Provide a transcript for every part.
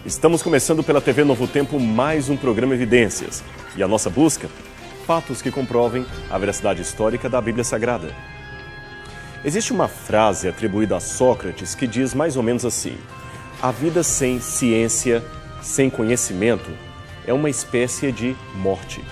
Estamos começando pela TV Novo Tempo mais um programa Evidências. E a nossa busca? Fatos que comprovem a veracidade histórica da Bíblia Sagrada. Existe uma frase atribuída a Sócrates que diz mais ou menos assim: a vida sem ciência, sem conhecimento, é uma espécie de morte.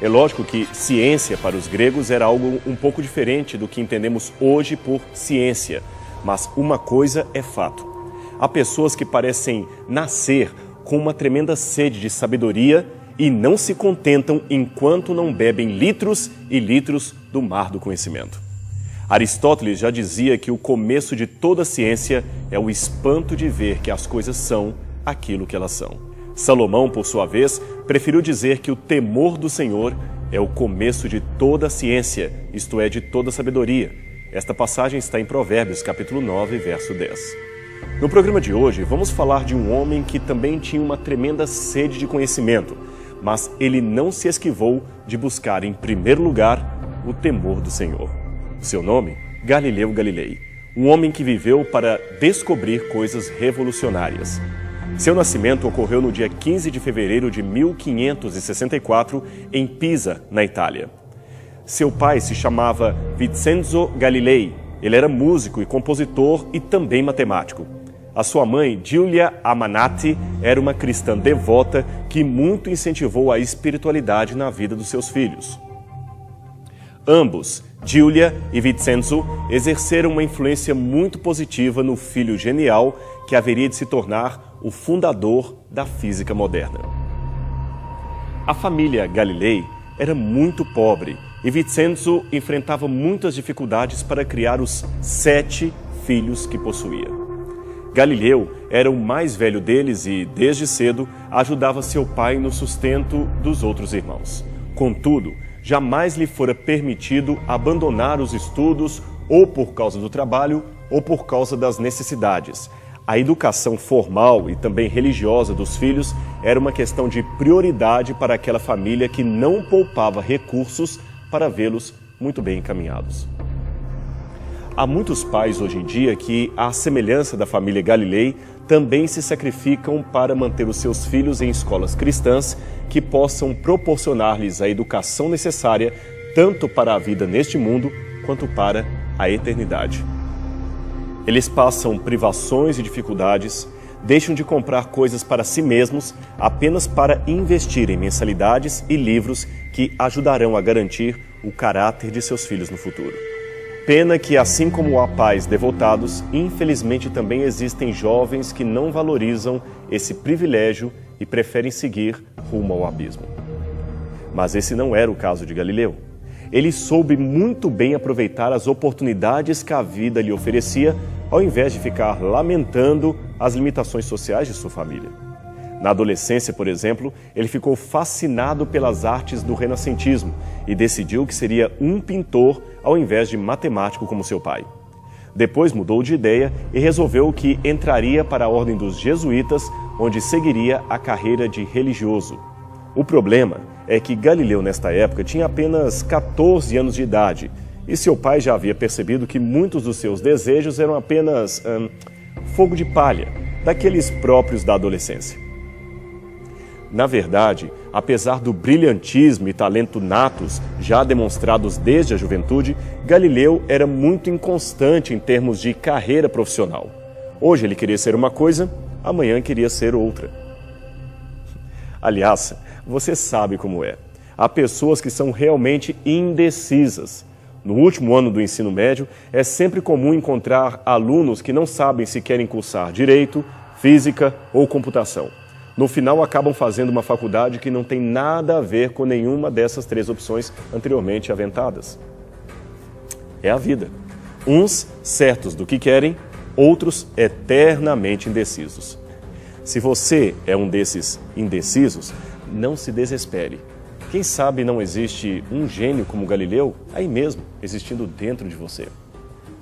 É lógico que ciência para os gregos era algo um pouco diferente do que entendemos hoje por ciência, mas uma coisa é fato. Há pessoas que parecem nascer com uma tremenda sede de sabedoria e não se contentam enquanto não bebem litros e litros do mar do conhecimento. Aristóteles já dizia que o começo de toda ciência é o espanto de ver que as coisas são aquilo que elas são. Salomão, por sua vez, preferiu dizer que o temor do Senhor é o começo de toda a ciência, isto é, de toda a sabedoria. Esta passagem está em Provérbios, capítulo 9, verso 10. No programa de hoje, vamos falar de um homem que também tinha uma tremenda sede de conhecimento, mas ele não se esquivou de buscar, em primeiro lugar, o temor do Senhor. O seu nome? Galileu Galilei, um homem que viveu para descobrir coisas revolucionárias. Seu nascimento ocorreu no dia 15 de fevereiro de 1564, em Pisa, na Itália. Seu pai se chamava Vincenzo Galilei. Ele era músico e compositor e também matemático. A sua mãe, Giulia Amanati, era uma cristã devota que muito incentivou a espiritualidade na vida dos seus filhos. Ambos, Giulia e Vincenzo, exerceram uma influência muito positiva no filho genial que haveria de se tornar o fundador da física moderna. A família Galilei era muito pobre e Vincenzo enfrentava muitas dificuldades para criar os 7 filhos que possuía. Galileu era o mais velho deles e, desde cedo, ajudava seu pai no sustento dos outros irmãos. Contudo, jamais lhe fora permitido abandonar os estudos ou por causa do trabalho ou por causa das necessidades. A educação formal e também religiosa dos filhos era uma questão de prioridade para aquela família que não poupava recursos para vê-los muito bem encaminhados. Há muitos pais hoje em dia que, à semelhança da família Galilei, também se sacrificam para manter os seus filhos em escolas cristãs que possam proporcionar-lhes a educação necessária tanto para a vida neste mundo quanto para a eternidade. Eles passam privações e dificuldades, deixam de comprar coisas para si mesmos apenas para investir em mensalidades e livros que ajudarão a garantir o caráter de seus filhos no futuro. Pena que, assim como há pais devotados, infelizmente também existem jovens que não valorizam esse privilégio e preferem seguir rumo ao abismo. Mas esse não era o caso de Galileu. Ele soube muito bem aproveitar as oportunidades que a vida lhe oferecia, ao invés de ficar lamentando as limitações sociais de sua família. Na adolescência, por exemplo, ele ficou fascinado pelas artes do renascentismo e decidiu que seria um pintor ao invés de matemático como seu pai. Depois mudou de ideia e resolveu que entraria para a ordem dos jesuítas, onde seguiria a carreira de religioso. O problema é que Galileu, nesta época, tinha apenas 14 anos de idade e seu pai já havia percebido que muitos dos seus desejos eram apenas fogo de palha, daqueles próprios da adolescência. Na verdade, apesar do brilhantismo e talento natos já demonstrados desde a juventude, Galileu era muito inconstante em termos de carreira profissional. Hoje ele queria ser uma coisa, amanhã queria ser outra. Aliás, você sabe como é. Há pessoas que são realmente indecisas. No último ano do ensino médio, é sempre comum encontrar alunos que não sabem se querem cursar direito, física ou computação. No final, acabam fazendo uma faculdade que não tem nada a ver com nenhuma dessas 3 opções anteriormente aventadas. É a vida. Uns certos do que querem, outros eternamente indecisos. Se você é um desses indecisos, não se desespere. Quem sabe não existe um gênio como Galileu aí mesmo, existindo dentro de você.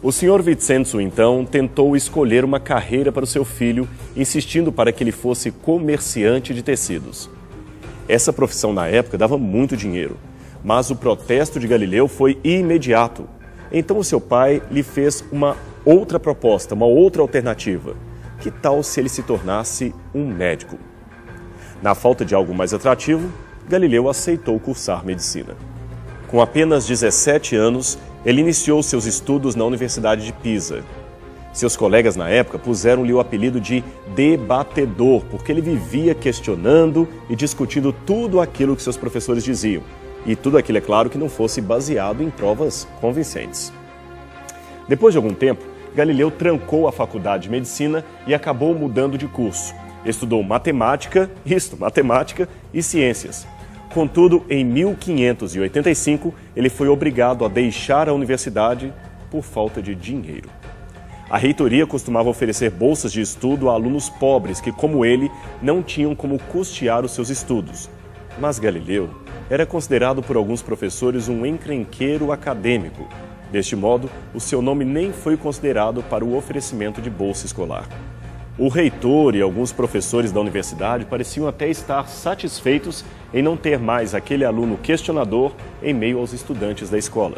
O Sr. Vincenzo, então, tentou escolher uma carreira para o seu filho, insistindo para que ele fosse comerciante de tecidos. Essa profissão na época dava muito dinheiro, mas o protesto de Galileu foi imediato. Então o seu pai lhe fez uma outra proposta, uma outra alternativa. Que tal se ele se tornasse um médico? Na falta de algo mais atrativo, Galileu aceitou cursar medicina. Com apenas 17 anos, ele iniciou seus estudos na Universidade de Pisa. Seus colegas na época puseram-lhe o apelido de debatedor, porque ele vivia questionando e discutindo tudo aquilo que seus professores diziam. E tudo aquilo, é claro, que não fosse baseado em provas convincentes. Depois de algum tempo, Galileu trancou a faculdade de medicina e acabou mudando de curso. Estudou matemática e ciências. Contudo, em 1585, ele foi obrigado a deixar a universidade por falta de dinheiro. A reitoria costumava oferecer bolsas de estudo a alunos pobres que, como ele, não tinham como custear os seus estudos. Mas Galileu era considerado por alguns professores um encrenqueiro acadêmico. Deste modo, o seu nome nem foi considerado para o oferecimento de bolsa escolar. O reitor e alguns professores da universidade pareciam até estar satisfeitos em não ter mais aquele aluno questionador em meio aos estudantes da escola.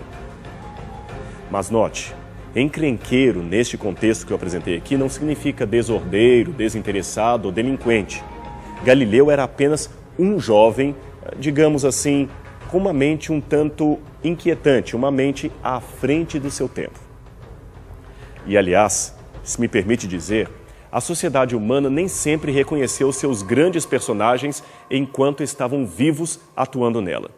Mas note, encrenqueiro neste contexto que eu apresentei aqui não significa desordeiro, desinteressado ou delinquente. Galileu era apenas um jovem, digamos assim, com uma mente um tanto inquietante, uma mente à frente do seu tempo. E aliás, se me permite dizer, a sociedade humana nem sempre reconheceu seus grandes personagens enquanto estavam vivos atuando nela.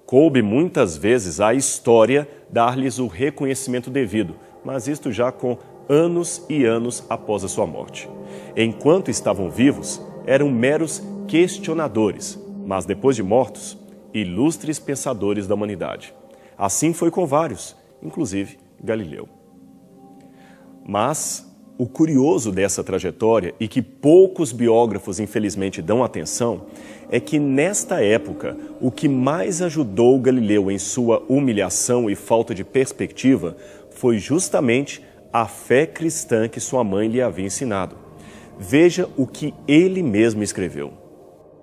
Coube muitas vezes à história dar-lhes o reconhecimento devido, mas isto já com anos e anos após a sua morte. Enquanto estavam vivos, eram meros questionadores, mas depois de mortos, ilustres pensadores da humanidade. Assim foi com vários, inclusive Galileu. Mas o curioso dessa trajetória, e que poucos biógrafos infelizmente dão atenção, é que nesta época o que mais ajudou Galileu em sua humilhação e falta de perspectiva foi justamente a fé cristã que sua mãe lhe havia ensinado. Veja o que ele mesmo escreveu.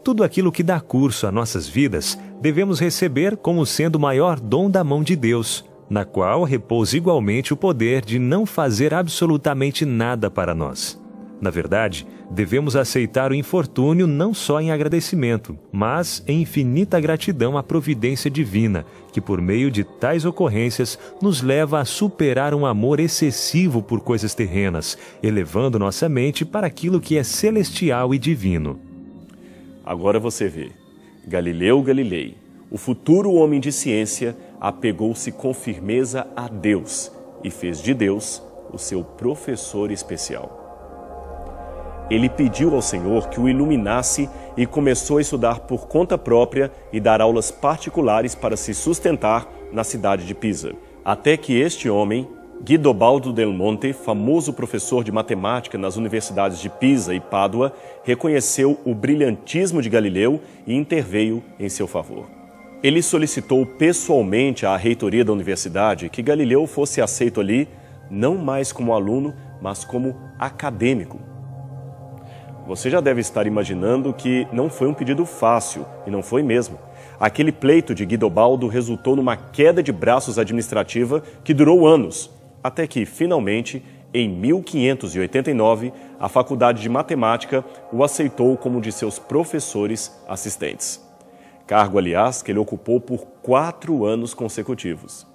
Tudo aquilo que dá curso a nossas vidas devemos receber como sendo o maior dom da mão de Deus, na qual repousa igualmente o poder de não fazer absolutamente nada para nós. Na verdade, devemos aceitar o infortúnio não só em agradecimento, mas em infinita gratidão à providência divina, que por meio de tais ocorrências nos leva a superar um amor excessivo por coisas terrenas, elevando nossa mente para aquilo que é celestial e divino. Agora você vê, Galileu Galilei, o futuro homem de ciência, apegou-se com firmeza a Deus e fez de Deus o seu professor especial. Ele pediu ao Senhor que o iluminasse e começou a estudar por conta própria e dar aulas particulares para se sustentar na cidade de Pisa. Até que este homem, Guidobaldo del Monte, famoso professor de matemática nas universidades de Pisa e Pádua, reconheceu o brilhantismo de Galileu e interveio em seu favor. Ele solicitou pessoalmente à reitoria da universidade que Galileu fosse aceito ali, não mais como aluno, mas como acadêmico. Você já deve estar imaginando que não foi um pedido fácil, e não foi mesmo. Aquele pleito de Guidobaldo resultou numa queda de braços administrativa que durou anos, até que, finalmente, em 1589, a Faculdade de Matemática o aceitou como um de seus professores assistentes. Cargo, aliás, que ele ocupou por 4 anos consecutivos.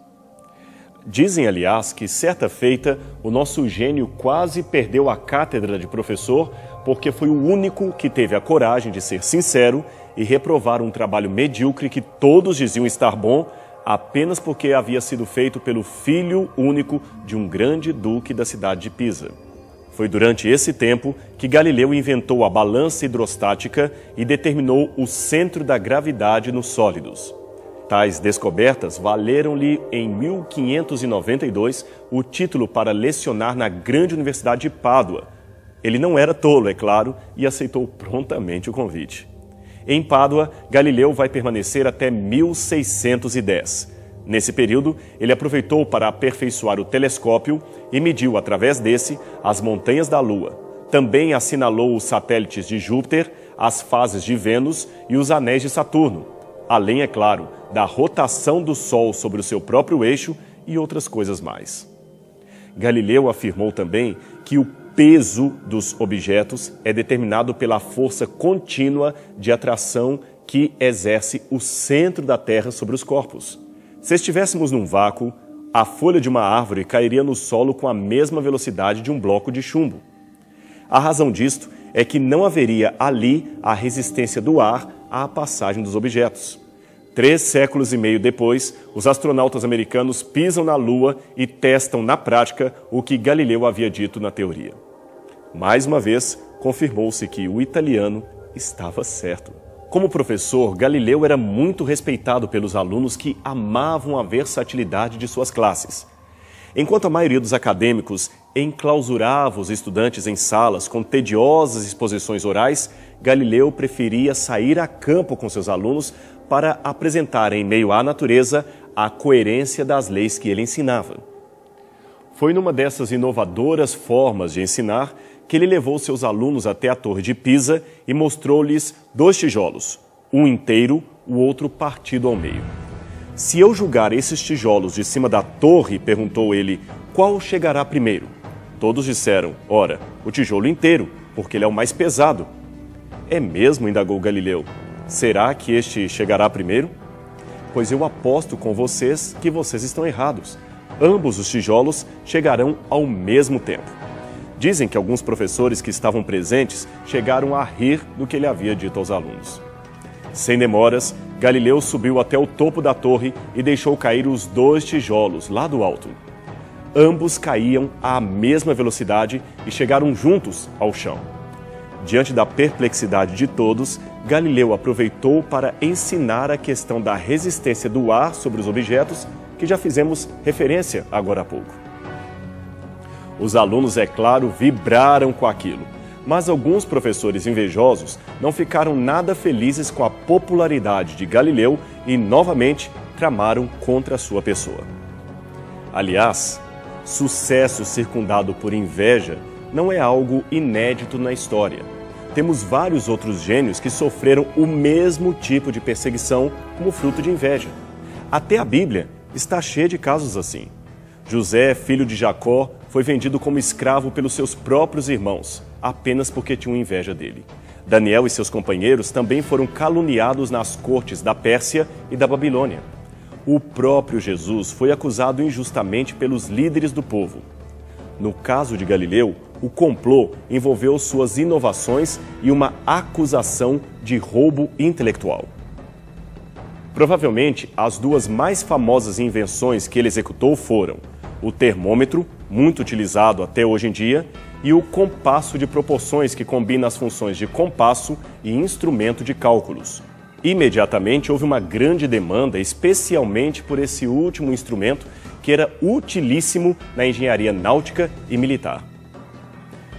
Dizem, aliás, que certa feita o nosso gênio quase perdeu a cátedra de professor porque foi o único que teve a coragem de ser sincero e reprovar um trabalho medíocre que todos diziam estar bom apenas porque havia sido feito pelo filho único de um grande duque da cidade de Pisa. Foi durante esse tempo que Galileu inventou a balança hidrostática e determinou o centro da gravidade nos sólidos. Tais descobertas valeram-lhe, em 1592, o título para lecionar na grande Universidade de Pádua. Ele não era tolo, é claro, e aceitou prontamente o convite. Em Pádua, Galileu vai permanecer até 1610. Nesse período, ele aproveitou para aperfeiçoar o telescópio e mediu, através desse, as montanhas da Lua. Também assinalou os satélites de Júpiter, as fases de Vênus e os anéis de Saturno, além, é claro, da rotação do Sol sobre o seu próprio eixo e outras coisas mais. Galileu afirmou também que o peso dos objetos é determinado pela força contínua de atração que exerce o centro da Terra sobre os corpos. Se estivéssemos num vácuo, a folha de uma árvore cairia no solo com a mesma velocidade de um bloco de chumbo. A razão disto é que não haveria ali a resistência do ar à passagem dos objetos. 3 séculos e meio depois, os astronautas americanos pisam na Lua e testam na prática o que Galileu havia dito na teoria. Mais uma vez, confirmou-se que o italiano estava certo. Como professor, Galileu era muito respeitado pelos alunos que amavam a versatilidade de suas classes. Enquanto a maioria dos acadêmicos enclausurava os estudantes em salas com tediosas exposições orais, Galileu preferia sair a campo com seus alunos para apresentar em meio à natureza a coerência das leis que ele ensinava. Foi numa dessas inovadoras formas de ensinar que ele levou seus alunos até a Torre de Pisa e mostrou-lhes 2 tijolos, um inteiro, o outro partido ao meio. Se eu julgar esses tijolos de cima da torre, perguntou ele, qual chegará primeiro? Todos disseram, ora, o tijolo inteiro, porque ele é o mais pesado. É mesmo, indagou Galileu. Será que este chegará primeiro? Pois eu aposto com vocês que vocês estão errados. Ambos os tijolos chegarão ao mesmo tempo. Dizem que alguns professores que estavam presentes chegaram a rir do que ele havia dito aos alunos. Sem demoras, Galileu subiu até o topo da torre e deixou cair os 2 tijolos lá do alto. Ambos caíam à mesma velocidade e chegaram juntos ao chão. Diante da perplexidade de todos, Galileu aproveitou para ensinar a questão da resistência do ar sobre os objetos, que já fizemos referência agora há pouco. Os alunos, é claro, vibraram com aquilo, mas alguns professores invejosos não ficaram nada felizes com a popularidade de Galileu e, novamente, tramaram contra a sua pessoa. Aliás, sucesso circundado por inveja não é algo inédito na história. Temos vários outros gênios que sofreram o mesmo tipo de perseguição como fruto de inveja. Até a Bíblia está cheia de casos assim. José, filho de Jacó, foi vendido como escravo pelos seus próprios irmãos, apenas porque tinham inveja dele. Daniel e seus companheiros também foram caluniados nas cortes da Pérsia e da Babilônia. O próprio Jesus foi acusado injustamente pelos líderes do povo. No caso de Galileu, o complô envolveu suas inovações e uma acusação de roubo intelectual. Provavelmente, as 2 mais famosas invenções que ele executou foram o termômetro, muito utilizado até hoje em dia, e o compasso de proporções, que combina as funções de compasso e instrumento de cálculos. Imediatamente houve uma grande demanda, especialmente por esse último instrumento, que era utilíssimo na engenharia náutica e militar.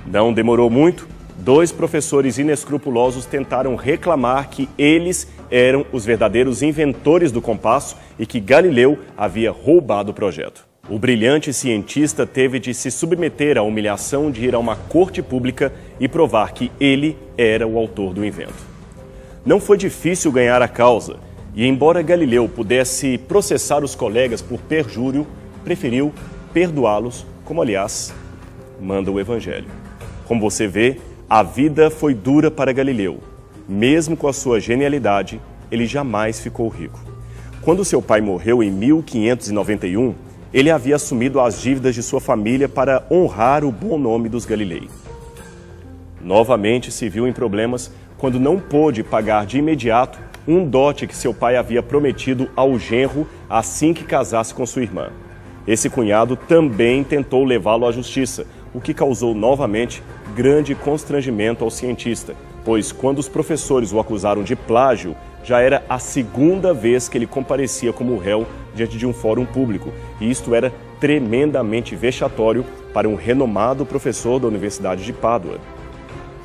Não demorou muito, 2 professores inescrupulosos tentaram reclamar que eles eram os verdadeiros inventores do compasso e que Galileu havia roubado o projeto. O brilhante cientista teve de se submeter à humilhação de ir a uma corte pública e provar que ele era o autor do invento. Não foi difícil ganhar a causa, e embora Galileu pudesse processar os colegas por perjúrio, preferiu perdoá-los, como aliás manda o Evangelho. Como você vê, a vida foi dura para Galileu. Mesmo com a sua genialidade, ele jamais ficou rico. Quando seu pai morreu em 1591, ele havia assumido as dívidas de sua família para honrar o bom nome dos Galilei. Novamente se viu em problemas quando não pôde pagar de imediato um dote que seu pai havia prometido ao genro assim que casasse com sua irmã. Esse cunhado também tentou levá-lo à justiça, o que causou novamente grande constrangimento ao cientista, pois quando os professores o acusaram de plágio, já era a 2ª vez que ele comparecia como réu diante de um fórum público, e isto era tremendamente vexatório para um renomado professor da Universidade de Pádua.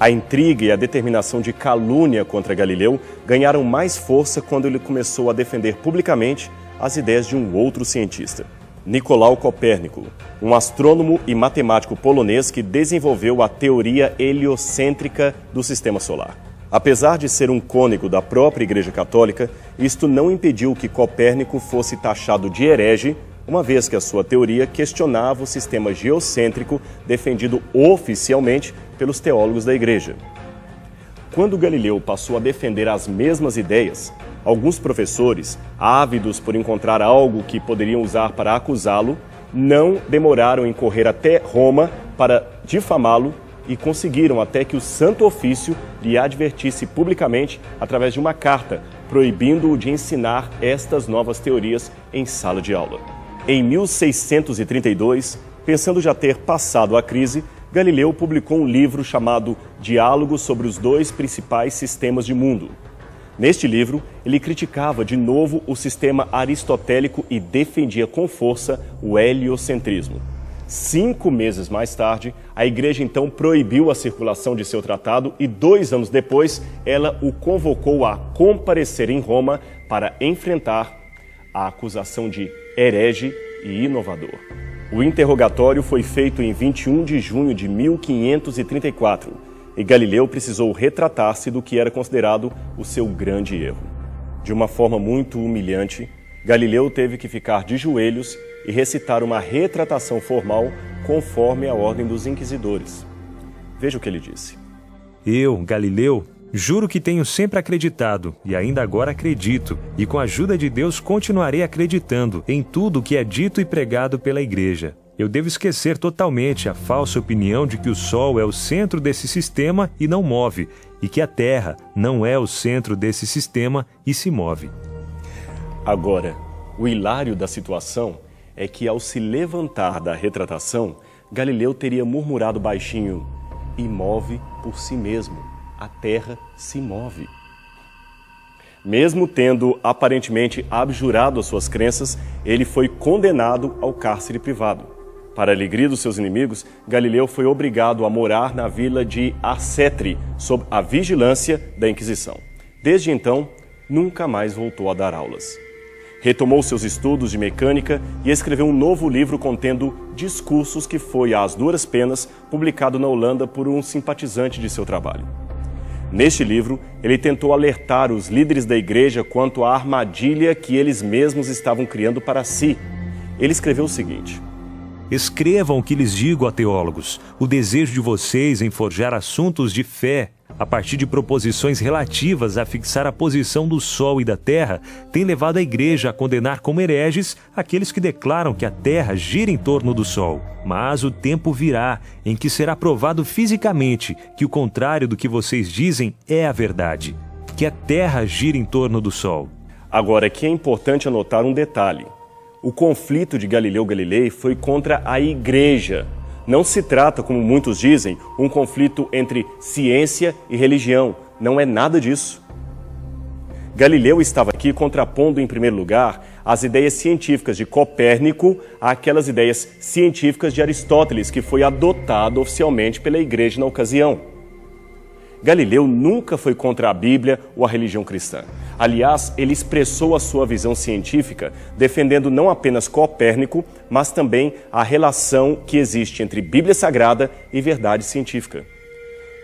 A intriga e a determinação de calúnia contra Galileu ganharam mais força quando ele começou a defender publicamente as ideias de um outro cientista, Nicolau Copérnico, um astrônomo e matemático polonês que desenvolveu a teoria heliocêntrica do Sistema Solar. Apesar de ser um cônego da própria Igreja Católica, isto não impediu que Copérnico fosse taxado de herege uma vez que a sua teoria questionava o sistema geocêntrico defendido oficialmente pelos teólogos da Igreja. Quando Galileu passou a defender as mesmas ideias, alguns professores, ávidos por encontrar algo que poderiam usar para acusá-lo, não demoraram em correr até Roma para difamá-lo e conseguiram até que o Santo Ofício lhe advertisse publicamente através de uma carta, proibindo-o de ensinar estas novas teorias em sala de aula. Em 1632, pensando já ter passado a crise, Galileu publicou um livro chamado Diálogo sobre os dois principais sistemas de mundo. Neste livro, ele criticava de novo o sistema aristotélico e defendia com força o heliocentrismo. 5 meses mais tarde, a Igreja então proibiu a circulação de seu tratado e 2 anos depois, ela o convocou a comparecer em Roma para enfrentar a acusação de herege e inovador. O interrogatório foi feito em 21 de junho de 1534 e Galileu precisou retratar-se do que era considerado o seu grande erro. De uma forma muito humilhante, Galileu teve que ficar de joelhos e recitar uma retratação formal conforme a ordem dos inquisidores. Veja o que ele disse. Eu, Galileu, juro que tenho sempre acreditado, e ainda agora acredito, e com a ajuda de Deus continuarei acreditando em tudo o que é dito e pregado pela Igreja. Eu devo esquecer totalmente a falsa opinião de que o Sol é o centro desse sistema e não move, e que a Terra não é o centro desse sistema e se move. Agora, o hilário da situação é que, ao se levantar da retratação, Galileu teria murmurado baixinho: "E move por si mesmo, a Terra se move." Mesmo tendo aparentemente abjurado as suas crenças, ele foi condenado ao cárcere privado. Para a alegria dos seus inimigos, Galileu foi obrigado a morar na vila de Arcetri, sob a vigilância da Inquisição. Desde então, nunca mais voltou a dar aulas. Retomou seus estudos de mecânica e escreveu um novo livro contendo discursos que foi, às duras penas, publicado na Holanda por um simpatizante de seu trabalho. Neste livro, ele tentou alertar os líderes da Igreja quanto à armadilha que eles mesmos estavam criando para si. Ele escreveu o seguinte: Escrevam o que lhes digo a teólogos. O desejo de vocês em forjar assuntos de fé, a partir de proposições relativas a fixar a posição do Sol e da Terra, tem levado a Igreja a condenar como hereges aqueles que declaram que a Terra gira em torno do Sol. Mas o tempo virá em que será provado fisicamente que o contrário do que vocês dizem é a verdade, que a Terra gira em torno do Sol. Agora, aqui é importante anotar um detalhe. O conflito de Galileu Galilei foi contra a Igreja. Não se trata, como muitos dizem, um conflito entre ciência e religião. Não é nada disso. Galileu estava aqui contrapondo, em primeiro lugar, as ideias científicas de Copérnico àquelas ideias científicas de Aristóteles, que foi adotado oficialmente pela Igreja na ocasião. Galileu nunca foi contra a Bíblia ou a religião cristã. Aliás, ele expressou a sua visão científica, defendendo não apenas Copérnico, mas também a relação que existe entre Bíblia Sagrada e verdade científica.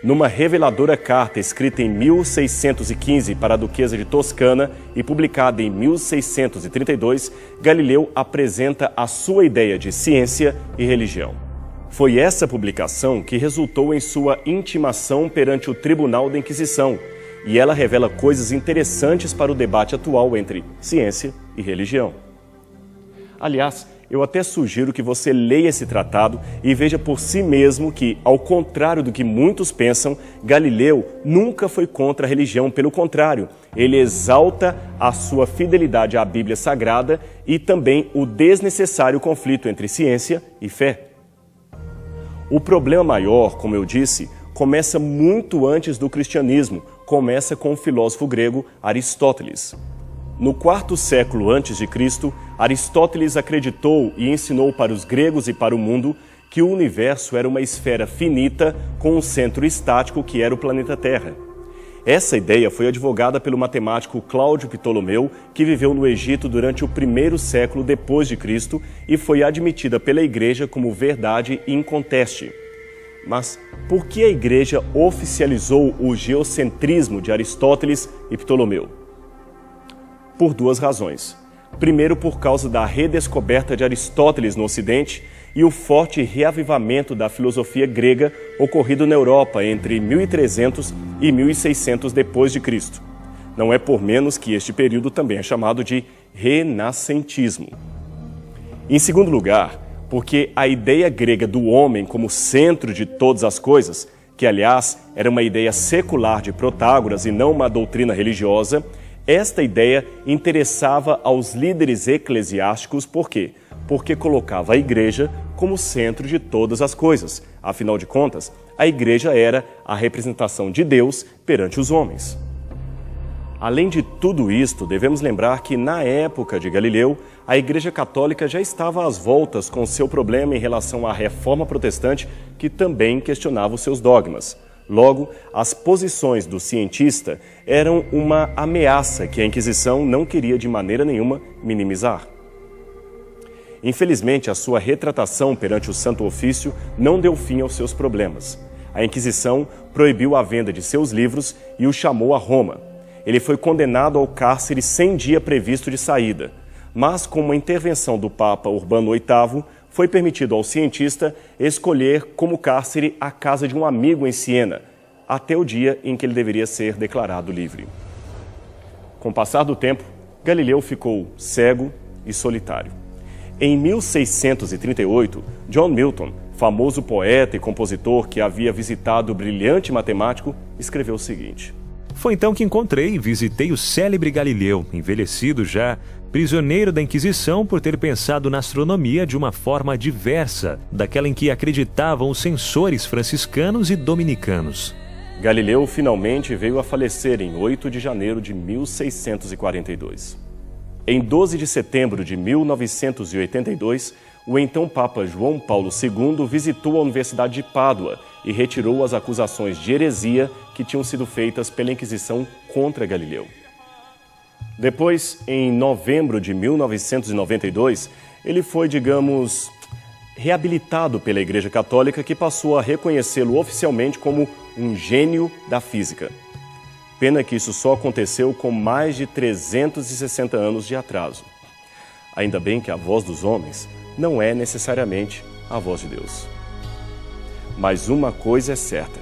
Numa reveladora carta escrita em 1615 para a Duquesa de Toscana e publicada em 1632, Galileu apresenta a sua ideia de ciência e religião. Foi essa publicação que resultou em sua intimação perante o Tribunal da Inquisição, e ela revela coisas interessantes para o debate atual entre ciência e religião. Aliás, eu até sugiro que você leia esse tratado e veja por si mesmo que, ao contrário do que muitos pensam, Galileu nunca foi contra a religião. Pelo contrário, ele exalta a sua fidelidade à Bíblia Sagrada e também o desnecessário conflito entre ciência e fé. O problema maior, como eu disse, começa muito antes do cristianismo, começa com o filósofo grego Aristóteles. No 4º século a.C., Aristóteles acreditou e ensinou para os gregos e para o mundo que o universo era uma esfera finita com um centro estático que era o planeta Terra. Essa ideia foi advogada pelo matemático Cláudio Ptolomeu, que viveu no Egito durante o 1º século depois de Cristo e foi admitida pela Igreja como verdade inconteste. Mas por que a Igreja oficializou o geocentrismo de Aristóteles e Ptolomeu? Por 2 razões. Primeiro, por causa da redescoberta de Aristóteles no Ocidente e o forte reavivamento da filosofia grega ocorrido na Europa entre 1300 e 1600 d.C. Não é por menos que este período também é chamado de renascentismo. Em segundo lugar, porque a ideia grega do homem como centro de todas as coisas, que aliás era uma ideia secular de Protágoras e não uma doutrina religiosa, esta ideia interessava aos líderes eclesiásticos. Por quê? Porque colocava a igreja como centro de todas as coisas. Afinal de contas, a igreja era a representação de Deus perante os homens. Além de tudo isto, devemos lembrar que na época de Galileu, a Igreja Católica já estava às voltas com seu problema em relação à Reforma Protestante, que também questionava os seus dogmas. Logo, as posições do cientista eram uma ameaça que a Inquisição não queria de maneira nenhuma minimizar. Infelizmente, a sua retratação perante o Santo Ofício não deu fim aos seus problemas. A Inquisição proibiu a venda de seus livros e o chamou a Roma. Ele foi condenado ao cárcere sem dia previsto de saída, mas com uma intervenção do Papa Urbano VIII, foi permitido ao cientista escolher como cárcere a casa de um amigo em Siena, até o dia em que ele deveria ser declarado livre. Com o passar do tempo, Galileu ficou cego e solitário. Em 1638, John Milton, famoso poeta e compositor que havia visitado o brilhante matemático, escreveu o seguinte: Foi então que encontrei e visitei o célebre Galileu, envelhecido já, prisioneiro da Inquisição por ter pensado na astronomia de uma forma diversa daquela em que acreditavam os censores franciscanos e dominicanos. Galileu finalmente veio a falecer em 8 de janeiro de 1642. Em 12 de setembro de 1982, o então Papa João Paulo II visitou a Universidade de Pádua e retirou as acusações de heresia que tinham sido feitas pela Inquisição contra Galileu. Depois, em novembro de 1992, ele foi, digamos, reabilitado pela Igreja Católica, que passou a reconhecê-lo oficialmente como um gênio da física. Pena que isso só aconteceu com mais de 360 anos de atraso. Ainda bem que a voz dos homens não é necessariamente a voz de Deus. Mas uma coisa é certa: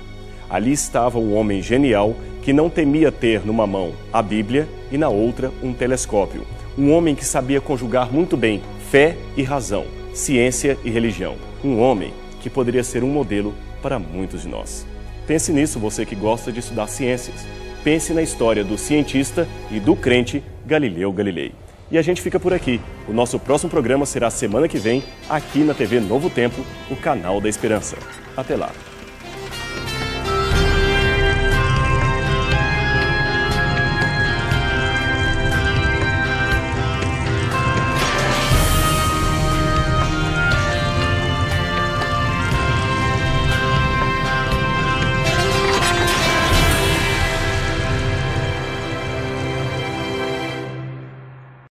ali estava um homem genial que não temia ter numa mão a Bíblia e na outra um telescópio. Um homem que sabia conjugar muito bem fé e razão, ciência e religião. Um homem que poderia ser um modelo para muitos de nós. Pense nisso, você que gosta de estudar ciências. Pense na história do cientista e do crente Galileu Galilei. E a gente fica por aqui. O nosso próximo programa será semana que vem, aqui na TV Novo Tempo, o canal da Esperança. Até lá!